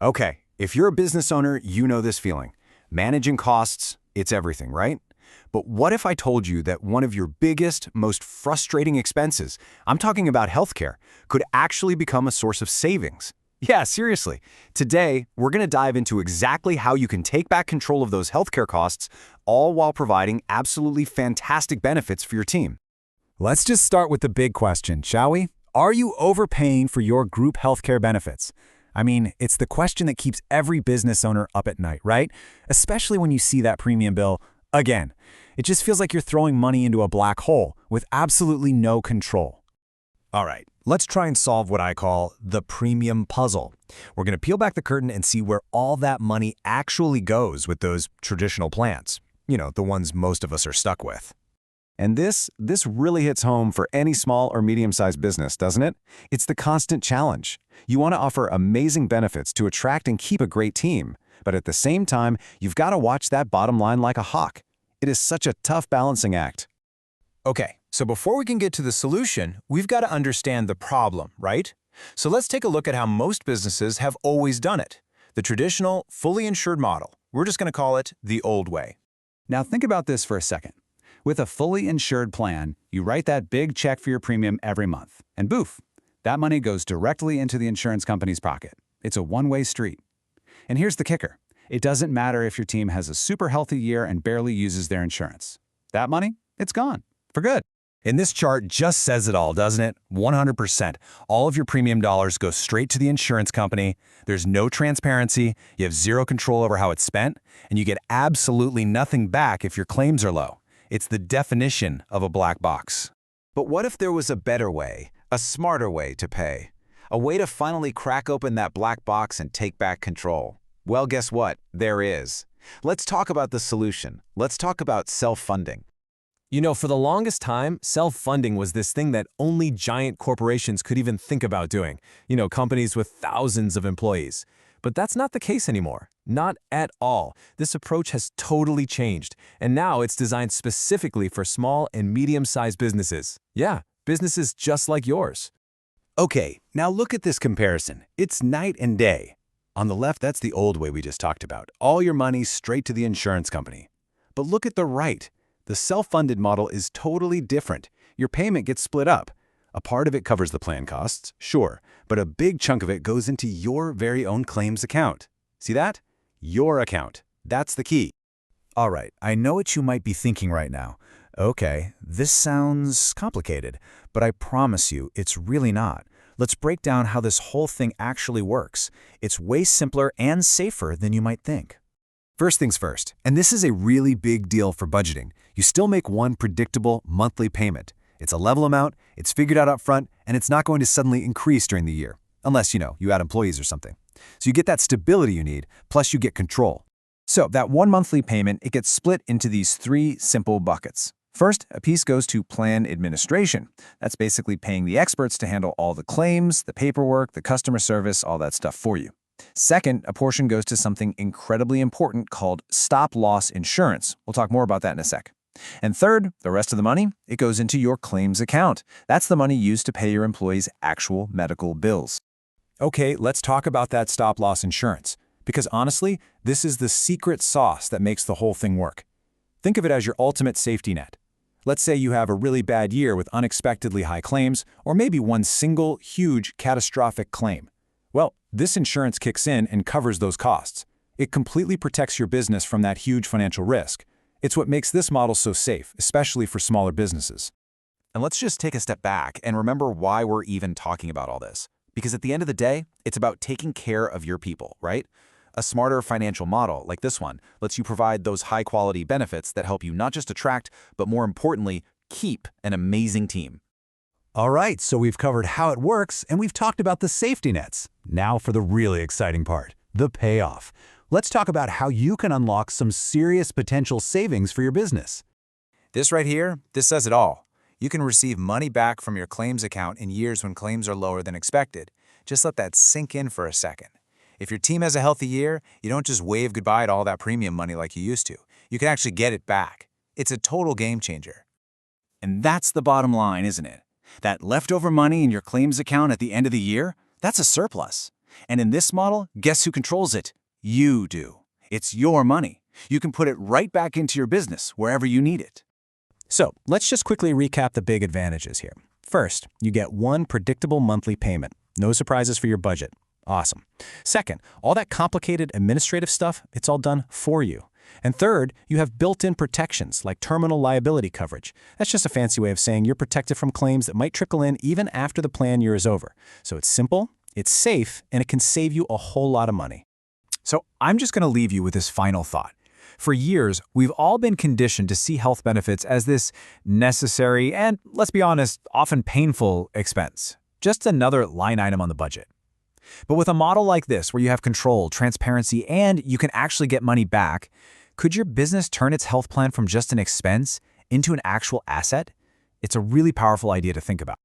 Okay, if you're a business owner, you know this feeling. Managing costs, it's everything, right? But what if I told you that one of your biggest, most frustrating expenses, I'm talking about healthcare, could actually become a source of savings? Yeah, seriously. Today, we're going to dive into exactly how you can take back control of those healthcare costs, all while providing absolutely fantastic benefits for your team. Let's just start with the big question, shall we? Are you overpaying for your group healthcare benefits? I mean, it's the question that keeps every business owner up at night, right? Especially when you see that premium bill again. It just feels like you're throwing money into a black hole with absolutely no control. All right, let's try and solve what I call the premium puzzle. We're going to peel back the curtain and see where all that money actually goes with those traditional plans. You know, the ones most of us are stuck with. And this really hits home for any small or medium-sized business, doesn't it? It's the constant challenge. You want to offer amazing benefits to attract and keep a great team, but at the same time, you've got to watch that bottom line like a hawk. It is such a tough balancing act. Okay, so before we can get to the solution, we've got to understand the problem, right? So let's take a look at how most businesses have always done it. The traditional, fully insured model. We're just going to call it the old way. Now think about this for a second. With a fully insured plan, you write that big check for your premium every month, and boof, that money goes directly into the insurance company's pocket. It's a one-way street. And here's the kicker. It doesn't matter if your team has a super healthy year and barely uses their insurance. That money, it's gone, for good. And this chart just says it all, doesn't it? 100%. All of your premium dollars go straight to the insurance company. There's no transparency, you have zero control over how it's spent, and you get absolutely nothing back if your claims are low. It's the definition of a black box. But what if there was a better way, a smarter way to pay? A way to finally crack open that black box and take back control? Well, guess what? There is. Let's talk about the solution. Let's talk about self-funding. You know, for the longest time, self-funding was this thing that only giant corporations could even think about doing. You know, companies with thousands of employees. But that's not the case anymore. Not at all. This approach has totally changed, and now it's designed specifically for small and medium-sized businesses. Yeah, businesses just like yours. Okay, now look at this comparison. It's night and day. On the left, that's the old way we just talked about. All your money straight to the insurance company. But look at the right. The self-funded model is totally different. Your payment gets split up. A part of it covers the plan costs, sure, but a big chunk of it goes into your very own claims account. See that? Your account. That's the key. All right, I know what you might be thinking right now. Okay, this sounds complicated, but I promise you, it's really not. Let's break down how this whole thing actually works. It's way simpler and safer than you might think. First things first, and this is a really big deal for budgeting. You still make one predictable monthly payment. It's a level amount, it's figured out up front, and it's not going to suddenly increase during the year. Unless, you add employees or something. So you get that stability you need, plus you get control. So that one monthly payment, it gets split into these three simple buckets. First, a piece goes to plan administration. That's basically paying the experts to handle all the claims, the paperwork, the customer service, all that stuff for you. Second, a portion goes to something incredibly important called stop-loss insurance. We'll talk more about that in a sec. And third, the rest of the money, it goes into your claims account. That's the money used to pay your employees' actual medical bills. Okay, let's talk about that stop-loss insurance. Because honestly, this is the secret sauce that makes the whole thing work. Think of it as your ultimate safety net. Let's say you have a really bad year with unexpectedly high claims, or maybe one single, huge, catastrophic claim. Well, this insurance kicks in and covers those costs. It completely protects your business from that huge financial risk. It's what makes this model so safe, especially for smaller businesses. And let's just take a step back and remember why we're even talking about all this. Because at the end of the day, it's about taking care of your people, right? A smarter financial model, like this one, lets you provide those high-quality benefits that help you not just attract, but more importantly, keep an amazing team. All right, so we've covered how it works, and we've talked about the safety nets. Now for the really exciting part, the payoff. Let's talk about how you can unlock some serious potential savings for your business. This right here, this says it all. You can receive money back from your claims account in years when claims are lower than expected. Just let that sink in for a second. If your team has a healthy year, you don't just wave goodbye to all that premium money like you used to. You can actually get it back. It's a total game changer. And that's the bottom line, isn't it? That leftover money in your claims account at the end of the year, that's a surplus. And in this model, guess who controls it? You do. It's your money. You can put it right back into your business wherever you need it. So let's just quickly recap the big advantages here. First, you get one predictable monthly payment. No surprises for your budget. Awesome. Second, all that complicated administrative stuff, it's all done for you. And third, you have built-in protections like terminal liability coverage. That's just a fancy way of saying you're protected from claims that might trickle in even after the plan year is over. So it's simple, it's safe, and it can save you a whole lot of money. So I'm just going to leave you with this final thought. For years, we've all been conditioned to see health benefits as this necessary and, let's be honest, often painful expense. Just another line item on the budget. But with a model like this, where you have control, transparency, and you can actually get money back, could your business turn its health plan from just an expense into an actual asset? It's a really powerful idea to think about.